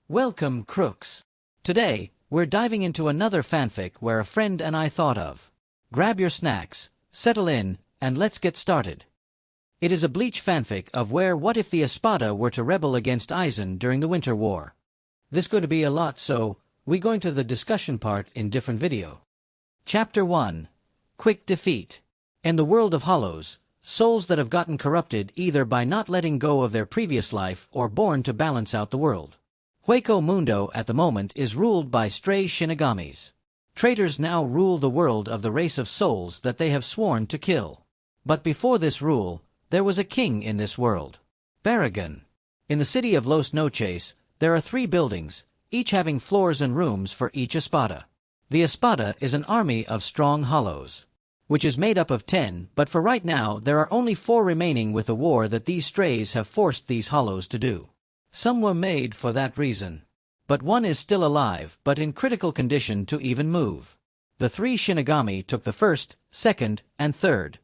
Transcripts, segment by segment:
Welcome, crooks. Today, we're diving into another fanfic where a friend and I thought of. Grab your snacks, settle in, and let's get started. It is a Bleach fanfic of what if the Espada were to rebel against Aizen during the Winter War. This could be a lot, so we going to the discussion part in different video. Chapter 1. Quick Defeat. In the world of hollows, souls that have gotten corrupted either by not letting go of their previous life or born to balance out the world. Hueco Mundo at the moment is ruled by stray Shinigamis. Traitors now rule the world of the race of souls that they have sworn to kill. But before this rule, there was a king in this world. Baragon. In the city of Los Noches, there are 3 buildings, each having floors and rooms for each Espada. The Espada is an army of strong hollows, which is made up of 10, but for right now there are only 4 remaining with the war that these strays have forced these hollows to do. Some were made for that reason. But one is still alive, but in critical condition to even move. The 3 Shinigami took the first, second, and third,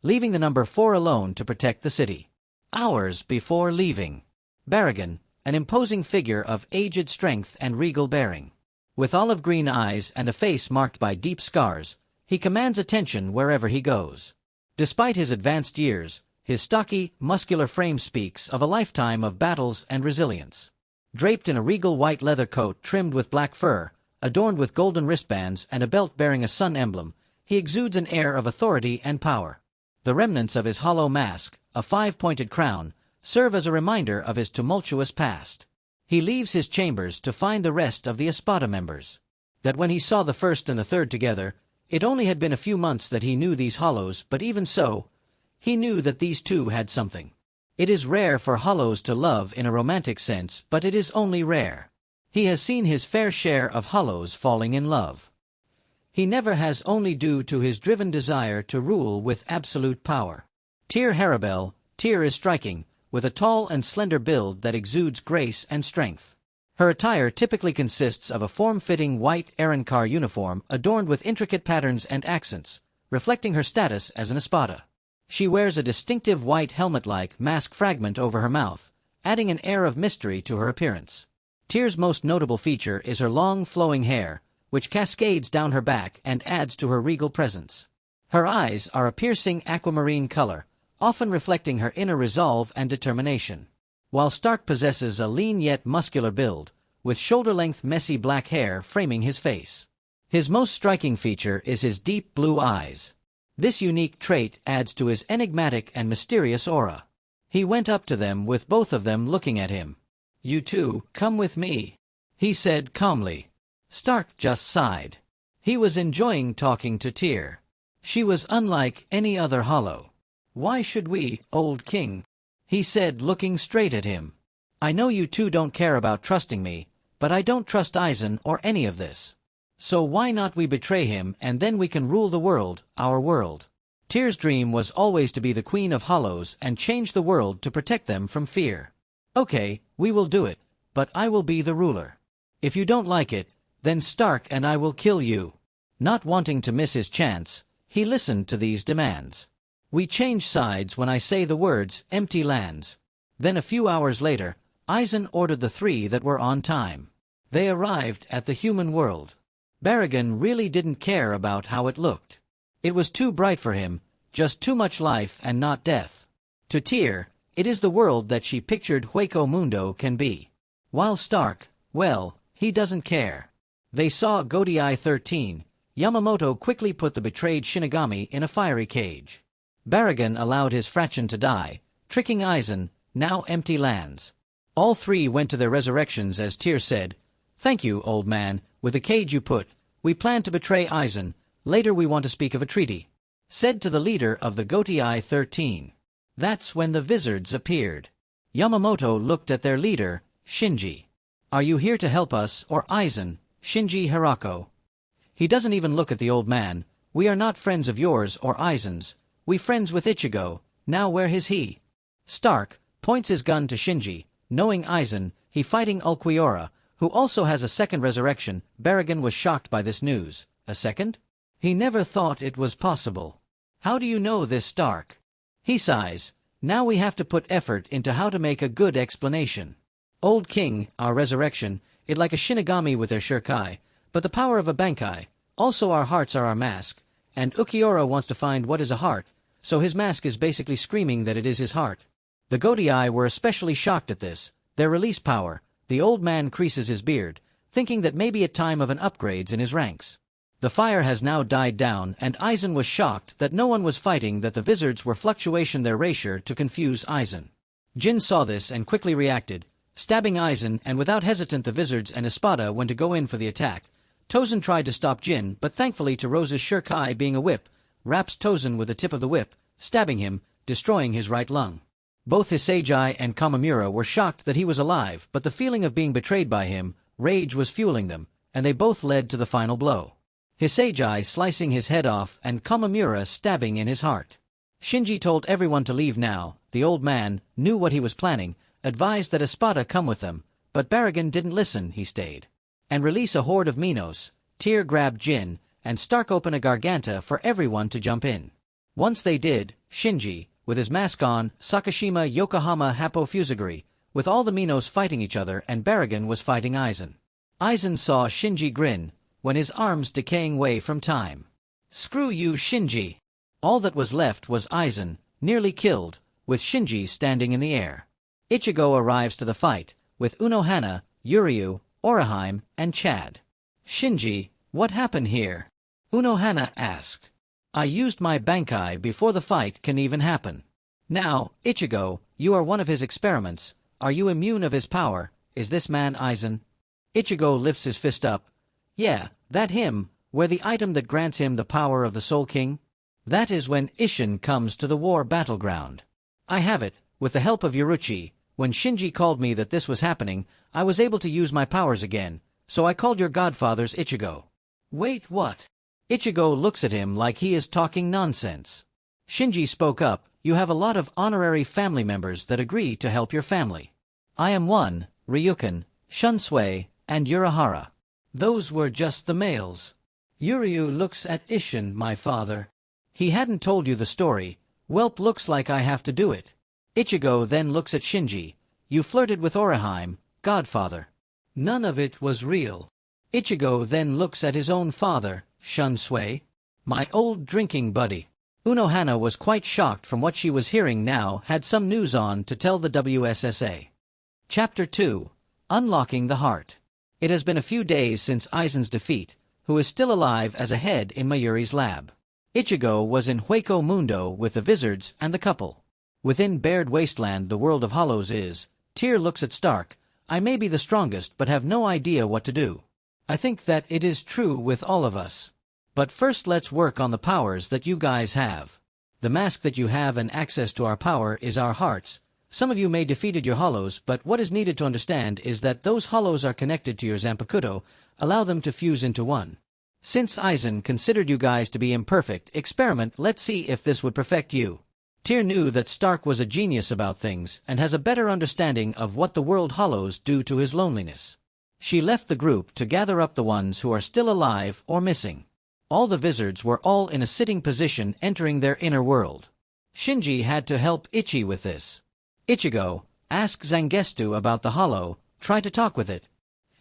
leaving the number 4 alone to protect the city. Hours before leaving, Baragon, an imposing figure of aged strength and regal bearing, with olive green eyes and a face marked by deep scars, he commands attention wherever he goes. Despite his advanced years, his stocky, muscular frame speaks of a lifetime of battles and resilience. Draped in a regal white leather coat trimmed with black fur, adorned with golden wristbands and a belt bearing a sun emblem, he exudes an air of authority and power. The remnants of his hollow mask, a 5-pointed crown, serve as a reminder of his tumultuous past. He leaves his chambers to find the rest of the Espada members. That when he saw the first and the third together, it only had been a few months that he knew these hollows, but even so, he knew that these two had something. It is rare for hollows to love in a romantic sense, but it is only rare. He has seen his fair share of hollows falling in love. He never has, only due to his driven desire to rule with absolute power. Tyr Harabel, Tyr is striking, with a tall and slender build that exudes grace and strength. Her attire typically consists of a form-fitting white Arrancar uniform adorned with intricate patterns and accents, reflecting her status as an Espada. She wears a distinctive white helmet-like mask fragment over her mouth, adding an air of mystery to her appearance. Tyr's most notable feature is her long flowing hair, which cascades down her back and adds to her regal presence. Her eyes are a piercing aquamarine color, often reflecting her inner resolve and determination. While Stark possesses a lean yet muscular build, with shoulder-length messy black hair framing his face. His most striking feature is his deep blue eyes. This unique trait adds to his enigmatic and mysterious aura. He went up to them with both of them looking at him. "You two, come with me," he said calmly. Stark just sighed. He was enjoying talking to Tyr. She was unlike any other hollow. "Why should we, old king?" he said, looking straight at him. "I know you two don't care about trusting me, but I don't trust Aizen or any of this. So why not we betray him and then we can rule the world, our world." Tyr's dream was always to be the queen of hollows and change the world to protect them from fear. "Okay, we will do it, but I will be the ruler. If you don't like it, then Stark and I will kill you." Not wanting to miss his chance, he listened to these demands. "We change sides when I say the words, empty lands." Then a few hours later, Aizen ordered the 3 that were on time. They arrived at the human world. Baragon really didn't care about how it looked. It was too bright for him, just too much life and not death. To Tyr, it is the world that she pictured Hueco Mundo can be. While Stark, well, he doesn't care. They saw Gotei 13. Yamamoto quickly put the betrayed Shinigami in a fiery cage. Baragon allowed his fraction to die, tricking Aizen, now empty lands. All 3 went to their resurrections as Tyr said, "Thank you, old man, with the cage you put, we plan to betray Aizen, later we want to speak of a treaty," said to the leader of the Gotei 13. That's when the Vizards appeared. Yamamoto looked at their leader, Shinji. "Are you here to help us or Aizen, Shinji Hirako?" He doesn't even look at the old man. "We are not friends of yours or Aizen's, we friends with Ichigo, now where is he?" Stark points his gun to Shinji, knowing Aizen, he fighting Ulquiorra, who also has a second resurrection. Baragon was shocked by this news. A second? He never thought it was possible. "How do you know this, Stark?" He sighs. "Now we have to put effort into how to make a good explanation." Old King, our resurrection, it like a Shinigami with their Shirkai, but the power of a Bankai. Also our hearts are our mask, and Ukiura wants to find what is a heart, so his mask is basically screaming that it is his heart. The Godii were especially shocked at this, their release power. The old man creases his beard, thinking that maybe a time of an upgrades in his ranks. The fire has now died down, and Aizen was shocked that no one was fighting, that the wizards were fluctuation their ratio to confuse Aizen. Jin saw this and quickly reacted, stabbing Aizen, and without hesitant the wizards and Espada went to go in for the attack. Tozen tried to stop Jin, but thankfully to Rose's Shirkai being a whip, wraps Tozen with the tip of the whip, stabbing him, destroying his right lung. Both Hisagi and Kamamura were shocked that he was alive, but the feeling of being betrayed by him, rage was fueling them, and they both led to the final blow. Hisagi slicing his head off and Kamamura stabbing in his heart. Shinji told everyone to leave now. The old man knew what he was planning, advised that Espada come with them, but Baragon didn't listen, he stayed. And release a horde of Minos. Tyr grabbed Jin, and Stark open a Garganta for everyone to jump in. Once they did, Shinji, with his mask on, Sakashima Yokohama Happo Fusaguri, with all the Minos fighting each other, and Baragon was fighting Aizen. Aizen saw Shinji grin, when his arms decaying way from time. Screw you, Shinji. All that was left was Aizen, nearly killed, with Shinji standing in the air. Ichigo arrives to the fight, with Unohana, Yuryu, Oraheim, and Chad. Shinji, what happened here? Unohana asked. I used my Bankai before the fight can even happen. Now, Ichigo, you are one of his experiments. Are you immune of his power? Is this man Aizen? Ichigo lifts his fist up. Yeah, that him, where the item that grants him the power of the Soul King? That is when Isshin comes to the war battleground. I have it, with the help of Yoruchi. When Shinji called me that this was happening, I was able to use my powers again, so I called your godfathers Ichigo. Wait, what? Ichigo looks at him like he is talking nonsense. Shinji spoke up, you have a lot of honorary family members that agree to help your family. I am one, Ryuken, Shunsui, and Urahara. Those were just the males. Yuryu looks at Isshin, my father. He hadn't told you the story. Welp, looks like I have to do it. Ichigo then looks at Shinji. You flirted with Oraheim, godfather. None of it was real. Ichigo then looks at his own father, Shunsui. My old drinking buddy. Unohana was quite shocked from what she was hearing now, had some news on to tell the WSSA. Chapter 2. Unlocking the Heart. It has been a few days since Aizen's defeat, who is still alive as a head in Mayuri's lab. Ichigo was in Hueco Mundo with the wizards and the couple. Within Bared Wasteland the world of hollows is. Tyr looks at Stark. I may be the strongest but have no idea what to do. I think that it is true with all of us. But first let's work on the powers that you guys have. The mask that you have and access to our power is our hearts. Some of you may defeated your hollows, but what is needed to understand is that those hollows are connected to your Zanpakuto, allow them to fuse into one. Since Aizen considered you guys to be imperfect, experiment, let's see if this would perfect you. Tyr knew that Stark was a genius about things, and has a better understanding of what the world hollows do to his loneliness. She left the group to gather up the ones who are still alive or missing. All the wizards were all in a sitting position entering their inner world. Shinji had to help Ichi with this. Ichigo, ask Zangetsu about the hollow, try to talk with it.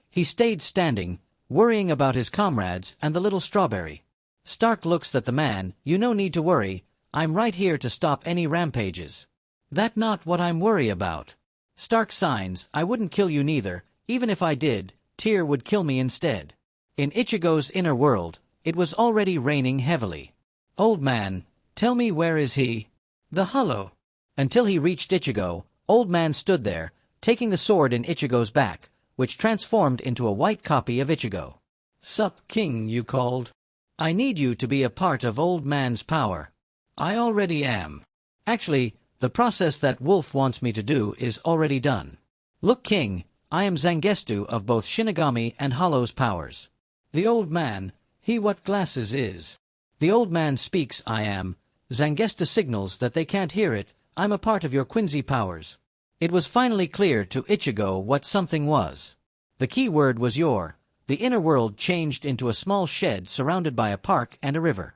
He stayed standing, worrying about his comrades and the little strawberry. Stark looks at the man, you no need to worry, I'm right here to stop any rampages. That not what I'm worry about. Stark signs, I wouldn't kill you neither, even if I did, Tyr would kill me instead. In Ichigo's inner world, it was already raining heavily. Old man, tell me where is he? The hollow. Until he reached Ichigo, old man stood there, taking the sword in Ichigo's back, which transformed into a white copy of Ichigo. Sup, king, you called? I need you to be a part of old man's power. I already am. Actually, the process that Wolf wants me to do is already done. Look, king, I am Zangetsu of both Shinigami and Hollow's powers. The old man, he what glasses is? The old man speaks, I am. Zangetsu signals that they can't hear it, I'm a part of your Quincy powers. It was finally clear to Ichigo what something was. The key word was your. The inner world changed into a small shed surrounded by a park and a river.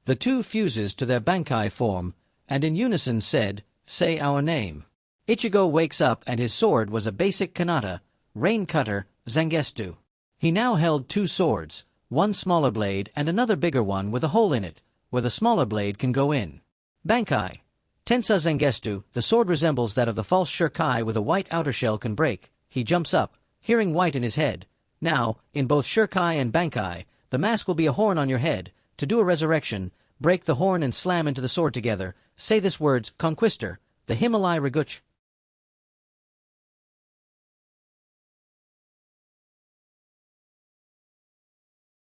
The two fuses to their Bankai form, and in unison said, say our name. Ichigo wakes up and his sword was a basic kanata, rain cutter, Zangetsu. He now held two swords, one smaller blade and another bigger one with a hole in it, where the smaller blade can go in. Bankai. Tensa Zangetsu, the sword resembles that of the false Shirkai with a white outer shell can break. He jumps up, hearing white in his head. Now, in both Shirkai and Bankai, the mask will be a horn on your head. To do a resurrection, break the horn and slam into the sword together. Say this words, Conquistor, the Himalaya Riguch.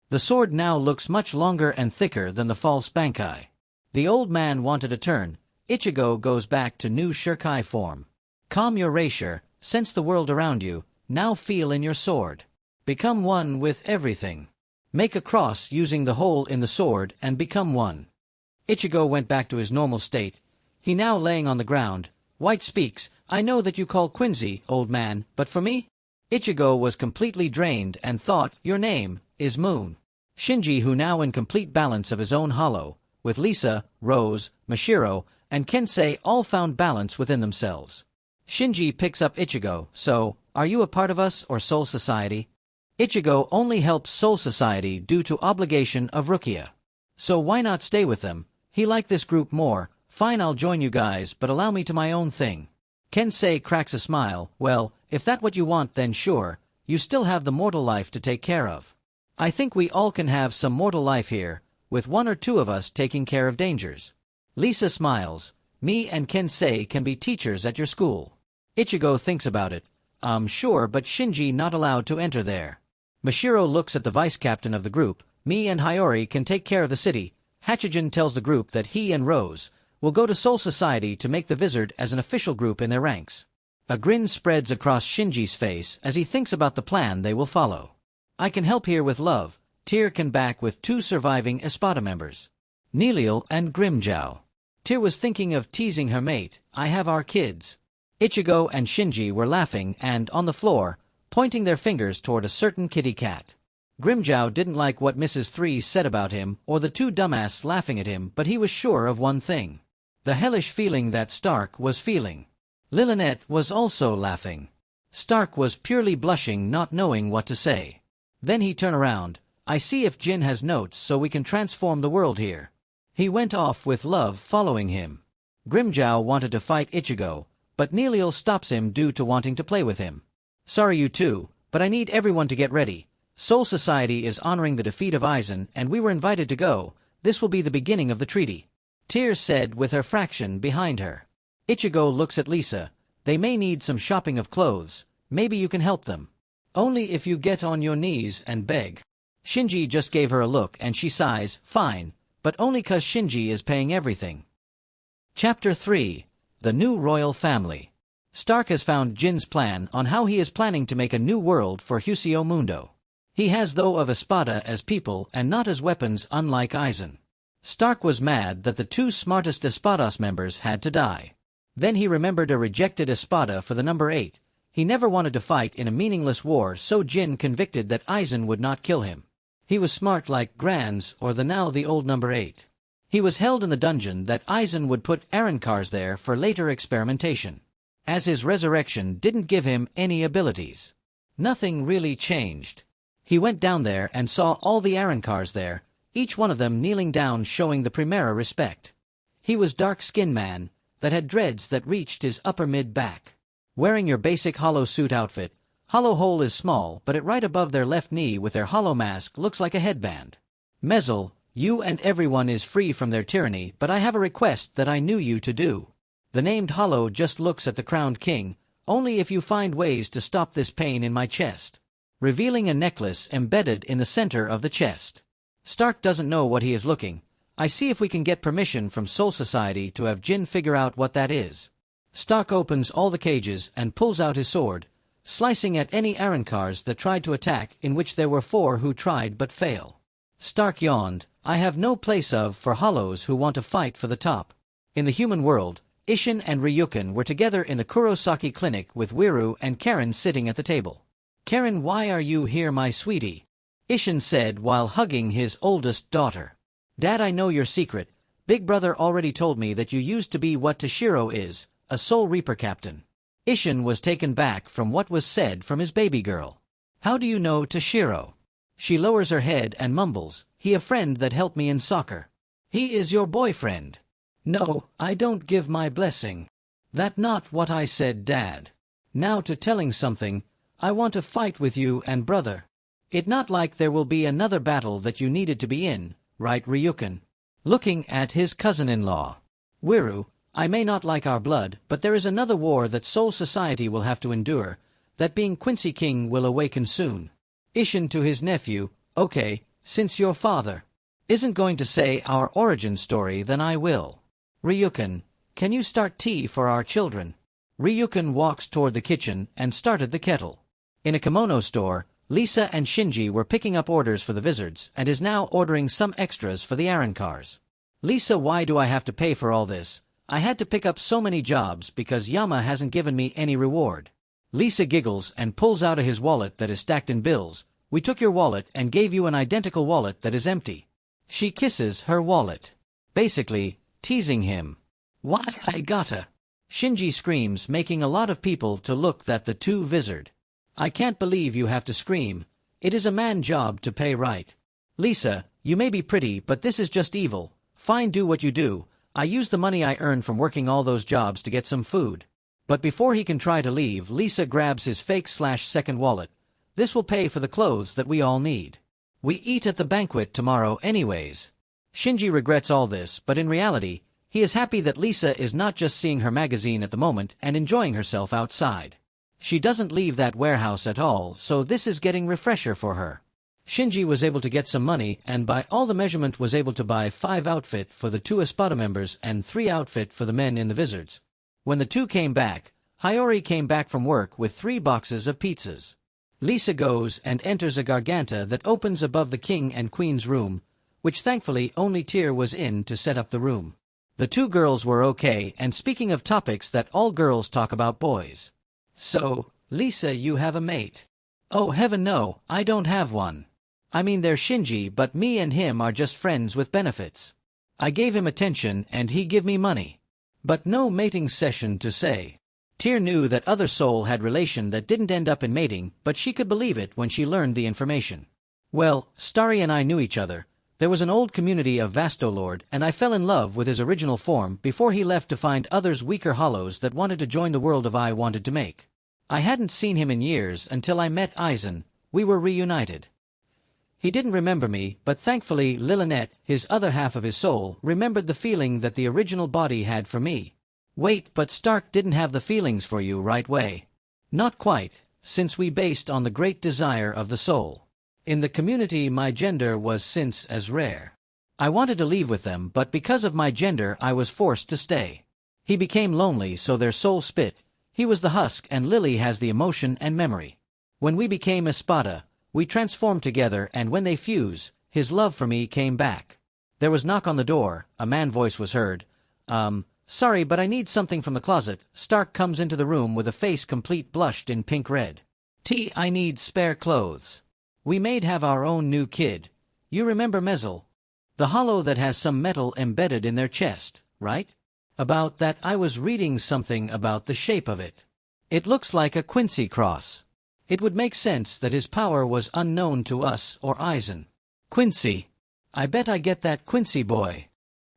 The sword now looks much longer and thicker than the false Bankai. The old man wanted a turn. Ichigo goes back to new Shirkai form. Calm your rapier, sense the world around you, now feel in your sword. Become one with everything. Make a cross using the hole in the sword and become one. Ichigo went back to his normal state. He now laying on the ground. White speaks, I know that you call Quincy, old man, but for me? Ichigo was completely drained and thought, your name is Moon. Shinji, who now in complete balance of his own hollow, with Lisa, Rose, Mashiro, and Kensei all found balance within themselves. Shinji picks up Ichigo, so, are you a part of us or Soul Society? Ichigo only helps Soul Society due to obligation of Rukia. So why not stay with them? He liked this group more. Fine, I'll join you guys, but allow me to my own thing. Kensei cracks a smile. Well, if that's what you want, then sure, you still have the mortal life to take care of. I think we all can have some mortal life here, with one or two of us taking care of dangers. Lisa smiles. Me and Kensei can be teachers at your school. Ichigo thinks about it. Sure, but Shinji not allowed to enter there. Mashiro looks at the vice captain of the group. Me and Hiyori can take care of the city. Hachigen tells the group that he and Rose will go to Soul Society to make the Vizard as an official group in their ranks. A grin spreads across Shinji's face as he thinks about the plan they will follow. I can help here with love. Tyr can back with two surviving Espada members. Nilil and Grimjow. Tyr was thinking of teasing her mate. I have our kids. Ichigo and Shinji were laughing and, on the floor, pointing their fingers toward a certain kitty cat. Grimjow didn't like what Mrs. Three said about him or the two dumbass laughing at him, but he was sure of one thing. The hellish feeling that Stark was feeling. Lillinette was also laughing. Stark was purely blushing, not knowing what to say. Then he turned around. I see if Jin has notes so we can transform the world here. He went off with Love following him. Grimjow wanted to fight Ichigo, but Nilil stops him due to wanting to play with him. Sorry you two, but I need everyone to get ready. Soul Society is honoring the defeat of Aizen and we were invited to go. This will be the beginning of the treaty. Tyr said with her fraction behind her. Ichigo looks at Lisa. They may need some shopping of clothes. Maybe you can help them. Only if you get on your knees and beg. Shinji just gave her a look and she sighs, fine, but only 'cause Shinji is paying everything. Chapter 3. The New Royal Family. Stark has found Jin's plan on how he is planning to make a new world for Husio Mundo. He has though of Espada as people and not as weapons, unlike Aizen. Stark was mad that the two smartest Espadas members had to die. Then he remembered a rejected Espada for the number 8. He never wanted to fight in a meaningless war, so Jin convicted that Aizen would not kill him. He was smart like Granz or the old number 8. He was held in the dungeon that Aizen would put Arankars there for later experimentation. As his resurrection didn't give him any abilities. Nothing really changed. He went down there and saw all the Arankars there, each one of them kneeling down showing the Primera respect. He was dark-skinned man, that had dreads that reached his upper mid-back. Wearing your basic hollow suit outfit, hollow hole is small but it right above their left knee with their hollow mask looks like a headband. Mezel, you and everyone is free from their tyranny, but I have a request that I knew you to do. The named Hollow just looks at the crowned king, only if you find ways to stop this pain in my chest. Revealing a necklace embedded in the center of the chest. Stark doesn't know what he is looking. I see if we can get permission from Soul Society to have Jin figure out what that is. Stark opens all the cages and pulls out his sword, slicing at any Arankars that tried to attack, in which there were 4 who tried but fail. Stark yawned. I have no place for hollows who want to fight for the top. In the human world, Isshin and Ryukin were together in the Kurosaki clinic with Wiru and Karen sitting at the table. Karen, why are you here, my sweetie? Isshin said while hugging his oldest daughter. Dad, I know your secret. Big brother already told me that you used to be what Toshiro is, a Soul Reaper captain. Ishin was taken back from what was said from his baby girl. How do you know Toshiro? She lowers her head and mumbles, he a friend that helped me in soccer. He is your boyfriend. No, I don't give my blessing. That not what I said, Dad. Now to telling something, I want to fight with you and brother. It not like there will be another battle that you needed to be in, right Ryukin? Looking at his cousin-in-law. Wiru, I may not like our blood, but there is another war that Soul Society will have to endure, that being Quincy King will awaken soon. Ishin to his nephew, okay, since your father isn't going to say our origin story, then I will. Ryukin, can you start tea for our children? Ryukin walks toward the kitchen and started the kettle. In a kimono store, Lisa and Shinji were picking up orders for the Wizards and is now ordering some extras for the errand cars. Lisa, why do I have to pay for all this? I had to pick up so many jobs because Yama hasn't given me any reward. Lisa giggles and pulls out of his wallet that is stacked in bills. We took your wallet and gave you an identical wallet that is empty. She kisses her wallet, basically teasing him. Why I gotta? Shinji screams, making a lot of people to look at the two Wizard. I can't believe you have to scream. It is a man job to pay, right? Lisa, you may be pretty, but this is just evil. Fine, do what you do. I use the money I earned from working all those jobs to get some food. But before he can try to leave, Lisa grabs his fake/second wallet. This will pay for the clothes that we all need. We eat at the banquet tomorrow anyways. Shinji regrets all this, but in reality, he is happy that Lisa is not just seeing her magazine at the moment and enjoying herself outside. She doesn't leave that warehouse at all, so this is getting refresher for her. Shinji was able to get some money and by all the measurement was able to buy 5 outfit for the 2 Espada members and 3 outfit for the men in the Wizards. When the 2 came back, Hiyori came back from work with 3 boxes of pizzas. Lisa goes and enters a garganta that opens above the king and queen's room, which thankfully only Tyr was in to set up the room. The 2 girls were okay, and speaking of topics that all girls talk about, boys. So, Lisa, you have a mate? Oh heaven no, I don't have one. I mean there's Shinji, but me and him are just friends with benefits. I gave him attention and he give me money. But no mating session to say. Tyr knew that other soul had relation that didn't end up in mating, but she could believe it when she learned the information. Well, Starry and I knew each other. There was an old community of Vastolord, and I fell in love with his original form before he left to find others weaker hollows that wanted to join the world of I wanted to make. I hadn't seen him in years until I met Aizen. We were reunited. He didn't remember me, but thankfully Lillinette, his other half of his soul, remembered the feeling that the original body had for me. Wait, but Stark didn't have the feelings for you right way. Not quite, since we based on the great desire of the soul. In the community my gender was since as rare. I wanted to leave with them, but because of my gender I was forced to stay. He became lonely, so their soul split. He was the husk and Lily has the emotion and memory. When we became Espada, we transformed together, and when they fuse, his love for me came back. There was knock on the door, a man voice was heard. Sorry, but I need something from the closet. Stark comes into the room with a face complete blushed in pink red. I need spare clothes. We made have our own new kid. You remember Mezel? The hollow that has some metal embedded in their chest, right? About that I was reading something about the shape of it. It looks like a Quincy cross. It would make sense that his power was unknown to us or Aizen. Quincy. I bet I get that Quincy boy.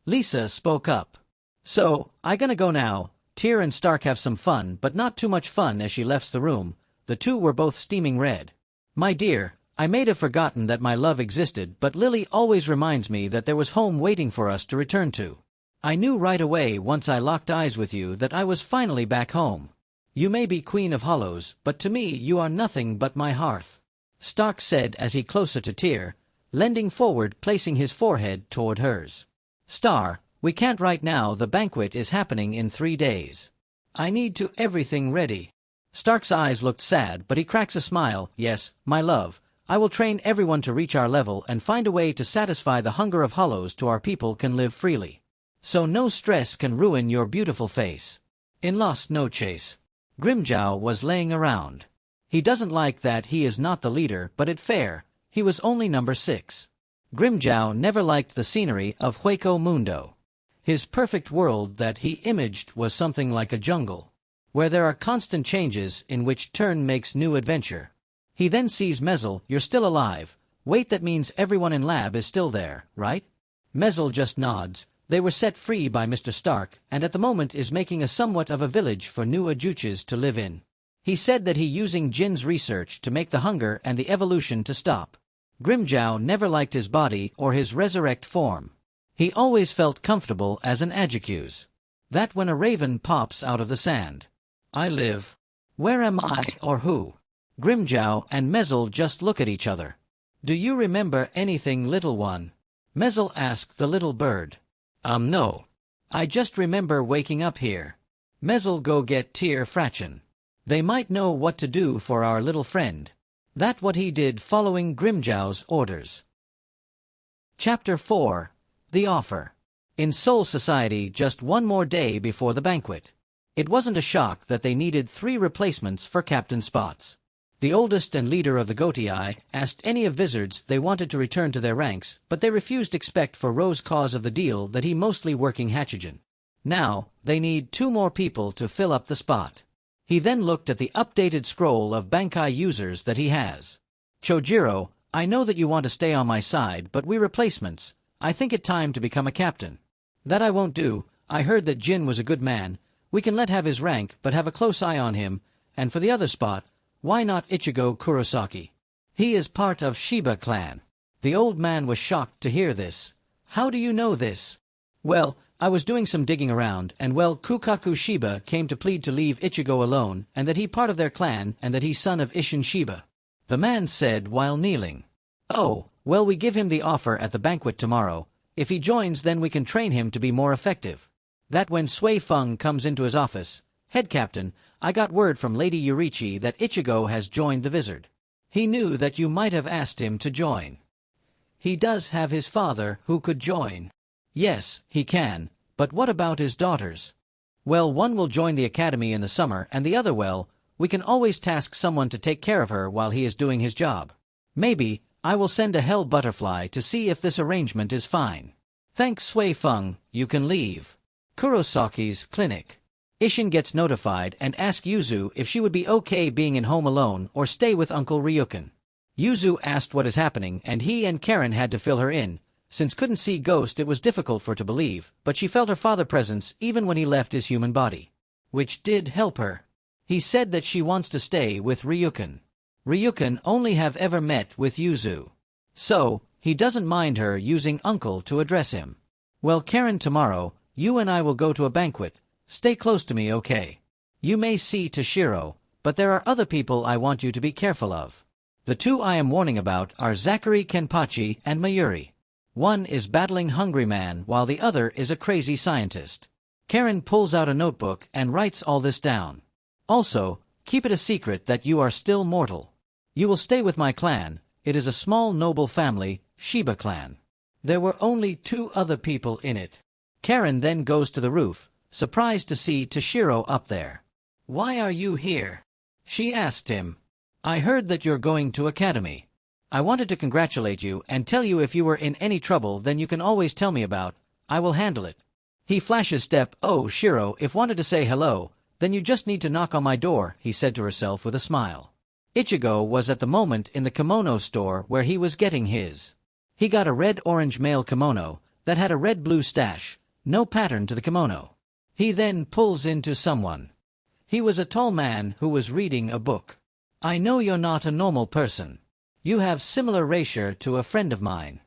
Lisa spoke up. So, I gonna go now. Tyr and Stark have some fun, but not too much fun. As she left the room, the 2 were both steaming red. My dear, I may have forgotten that my love existed, but Lily always reminds me that there was home waiting for us to return to. I knew right away once I locked eyes with you that I was finally back home. You may be Queen of Hollows, but to me you are nothing but my hearth. Stark said as he closer to Tyr, leaning forward, placing his forehead toward hers. Star, we can't right now, the banquet is happening in 3 days. I need to everything ready. Stark's eyes looked sad, but he cracks a smile. Yes, my love, I will train everyone to reach our level and find a way to satisfy the hunger of hollows to our people can live freely. So no stress can ruin your beautiful face. In Lost No Chase, Grimjow was laying around. He doesn't like that he is not the leader, but it's fair, he was only number 6. Grimjow never liked the scenery of Hueco Mundo. His perfect world that he imaged was something like a jungle. where there are constant changes in which turn makes new adventure. He then sees Mezel. You're still alive. Wait, that means everyone in lab is still there, right? Mezel just nods. They were set free by Mr. Stark, and at the moment is making a somewhat of a village for new Ajuches to live in. He said that he using Jin's research to make the hunger and the evolution to stop. Grimjow never liked his body or his resurrect form. He always felt comfortable as an Adjecuse. That when a raven pops out of the sand. I live. Where am I or who? Grimjow and Mezel just look at each other. Do you remember anything, little one? Mezel asked the little bird. No. I just remember waking up here. Mezel go get Tyr Frachen. They might know what to do for our little friend. That what he did following Grimjow's orders. Chapter 4. The Offer. In Soul Society, just one more day before the banquet. It wasn't a shock that they needed 3 replacements for Captain Spots. The oldest and leader of the Gotii asked any of Vizards they wanted to return to their ranks, but they refused except for Rose cause of the deal that he mostly working Hachigen. Now, they need 2 more people to fill up the spot. He then looked at the updated scroll of Bankai users that he has. Chojiro, I know that you want to stay on my side, but we replacements. I think it time to become a captain. That I won't do. I heard that Jin was a good man. We can let have his rank, but have a close eye on him. And for the other spot, why not Ichigo Kurosaki? He is part of Shiba clan. The old man was shocked to hear this. How do you know this? Well, I was doing some digging around, and Kukaku Shiba came to plead to leave Ichigo alone, and that he part of their clan, and that he's son of Ishin Shiba. The man said while kneeling. Oh, well, we give him the offer at the banquet tomorrow. If he joins, then we can train him to be more effective. That when Sui Feng comes into his office, Head Captain, I got word from Lady Yurichi that Ichigo has joined the Vizard. He knew that you might have asked him to join. He does have his father who could join. Yes, he can, but what about his daughters? Well, one will join the academy in the summer, and the other, well, we can always task someone to take care of her while he is doing his job. Maybe, I will send a Hell Butterfly to see if this arrangement is fine. Thanks, Sui Feng, you can leave. Kurosaki's clinic. Ishin gets notified and asks Yuzu if she would be okay being in home alone or stay with Uncle Ryukin. Yuzu asked what is happening, and he and Karen had to fill her in. Since couldn't see Ghost, it was difficult for her to believe, but she felt her father's presence even when he left his human body. Which did help her. He said that she wants to stay with Ryukin. Ryukin only have ever met with Yuzu. So, he doesn't mind her using Uncle to address him. Well, Karen, tomorrow, you and I will go to a banquet. Stay close to me, okay? You may see Toshiro, but there are other people I want you to be careful of. The 2 I am warning about are Zachary Kenpachi and Mayuri. One is battling hungry man while the other is a crazy scientist. Karen pulls out a notebook and writes all this down. Also, keep it a secret that you are still mortal. You will stay with my clan. It is a small noble family, Shiba clan. There were only 2 other people in it. Karen then goes to the roof, surprised to see Toshiro up there. Why are you here? She asked him. I heard that you're going to academy. I wanted to congratulate you and tell you if you were in any trouble then you can always tell me about. I will handle it. He flashes step. Oh, Shiro, if wanted to say hello, then you just need to knock on my door, he said to herself with a smile. Ichigo was at the moment in the kimono store where he was getting his. He got a red-orange male kimono that had a red-blue stash, no pattern to the kimono. He then pulls into someone. He was a tall man who was reading a book. I know you're not a normal person. You have similar racial to a friend of mine.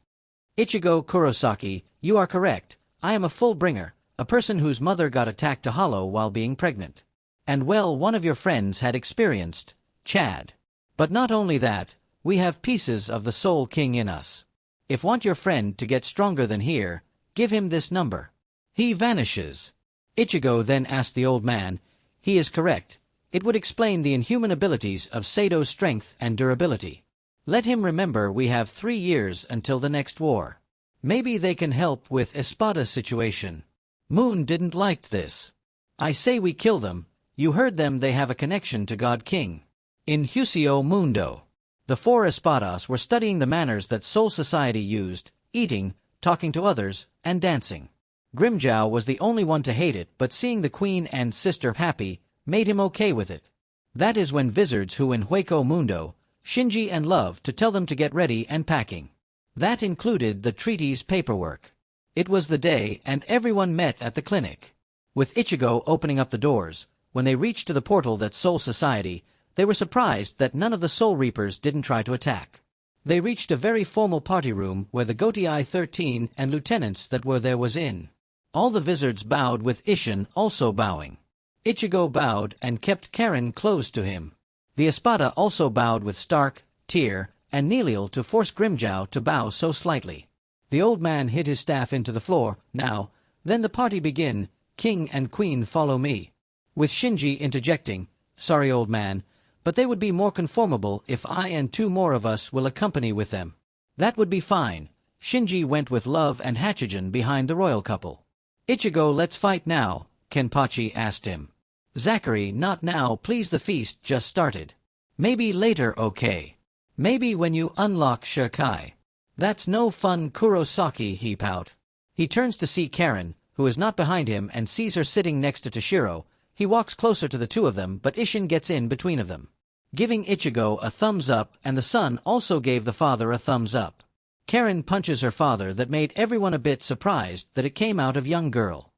Ichigo Kurosaki, you are correct. I am a full bringer, a person whose mother got attacked to hollow while being pregnant. And well, one of your friends had experienced, Chad. But not only that, we have pieces of the Soul King in us. If want your friend to get stronger than here, give him this number. He vanishes. Ichigo then asked the old man, he is correct. It would explain the inhuman abilities of Sato's strength and durability. Let him remember we have 3 years until the next war. Maybe they can help with Espada's situation. Moon didn't like this. I say we kill them. You heard them, they have a connection to God King. In Husio Mundo, the 4 Espadas were studying the manners that Soul Society used, eating, talking to others, and dancing. Grimjow was the only one to hate it, but seeing the queen and sister happy, made him okay with it. That is when Wizards who in Hueco Mundo, Shinji and Love to tell them to get ready and packing. That included the treaty's paperwork. It was the day and everyone met at the clinic. With Ichigo opening up the doors, when they reached to the portal that's Soul Society, they were surprised that none of the Soul Reapers didn't try to attack. They reached a very formal party room where the Goatee 13 and lieutenants that were there was in. All the Wizards bowed with Isshin also bowing. Ichigo bowed and kept Karen close to him. The Espada also bowed with Stark, Tyr, and Neliel to force Grimjow to bow so slightly. The old man hit his staff into the floor. Now, then the party begin, King and Queen follow me. With Shinji interjecting, sorry old man, but they would be more conformable if I and 2 more of us will accompany with them. That would be fine. Shinji went with Love and Hachigen behind the royal couple. Ichigo, let's fight now, Kenpachi asked him. Zachary, not now please, the feast just started. Maybe later, okay. Maybe when you unlock Shirkai. That's no fun, Kurosaki, he pout. He turns to see Karen, who is not behind him, and sees her sitting next to Toshiro. He walks closer to the 2 of them, but Isshin gets in between of them, giving Ichigo a thumbs up, and the son also gave the father a thumbs up. Karen punches her father. That made everyone a bit surprised that it came out of young girl.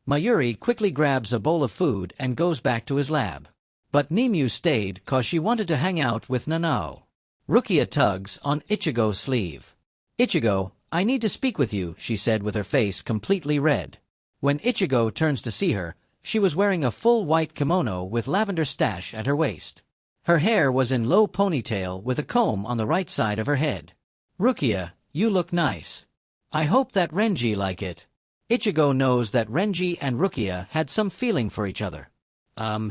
Mayuri quickly grabs a bowl of food and goes back to his lab. But Nimue stayed cause she wanted to hang out with Nanao. Rukia tugs on Ichigo's sleeve. Ichigo, I need to speak with you, she said with her face completely red. When Ichigo turns to see her, she was wearing a full white kimono with lavender stash at her waist. Her hair was in low ponytail with a comb on the right side of her head. Rukia, you look nice. I hope that Renji like it. Ichigo knows that Renji and Rukia had some feeling for each other.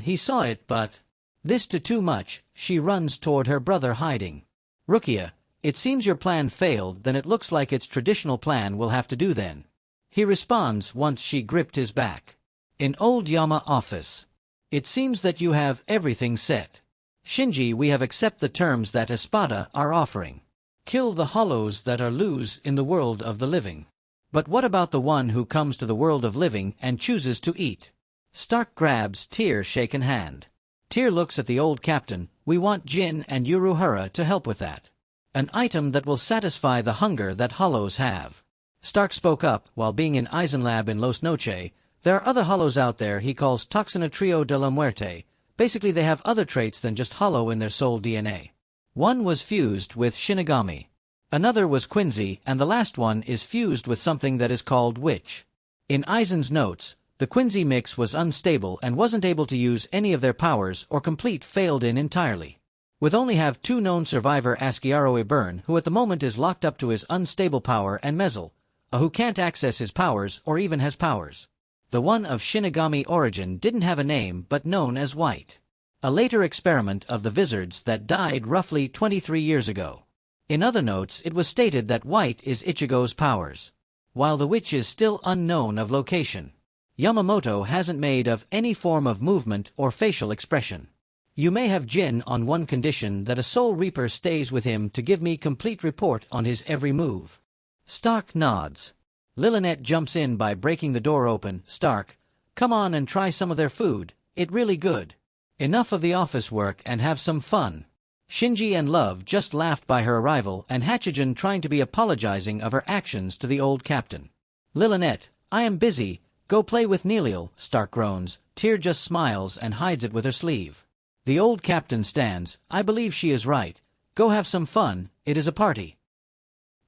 He saw it, but... This too much, she runs toward her brother hiding. Rukia, it seems your plan failed, then it looks like its traditional plan will have to do then. He responds once she gripped his back. In old Yama office. It seems that you have everything set. Shinji, we have accept the terms that Espada are offering. Kill the hollows that are loose in the world of the living. But what about the one who comes to the world of living and chooses to eat? Stark grabs Tyr's shaken hand. Tyr looks at the old captain. We want Jin and Uruhara to help with that. An item that will satisfy the hunger that hollows have. Stark spoke up while being in Eisenlab in Los Noche. There are other hollows out there he calls Toxina Trio de la Muerte. Basically they have other traits than just hollow in their soul DNA. One was fused with Shinigami. Another was Quincy, and the last one is fused with something that is called Witch. In Eisen's notes, the Quincy mix was unstable and wasn't able to use any of their powers or complete failed in entirely. With only have 2 known survivor Asciaro Ibern, who at the moment is locked up to his unstable power, and Mezel, who can't access his powers or even has powers. The one of Shinigami origin didn't have a name but known as White. A later experiment of the Wizards that died roughly 23 years ago. In other notes it was stated that White is Ichigo's powers, while the Witch is still unknown of location. Yamamoto hasn't made of any form of movement or facial expression. You may have Jin on one condition, that a Soul Reaper stays with him to give me complete report on his every move. Stark nods. Lillinette jumps in by breaking the door open. Stark, come on and try some of their food, it really good. Enough of the office work and have some fun. Shinji and Love just laughed by her arrival and Hachigen trying to be apologizing of her actions to the old captain. Lillinette, I am busy, go play with Neliel, Stark groans. Tyr just smiles and hides it with her sleeve. The old captain stands. I believe she is right. Go have some fun, it is a party.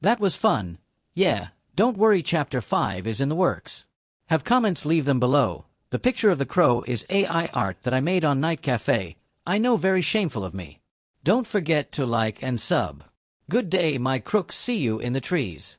That was fun. Yeah, don't worry, chapter 5 is in the works. Have comments, leave them below. The picture of the crow is AI art that I made on Night Cafe. I know, very shameful of me. Don't forget to like and sub. Good day my crooks, see you in the trees.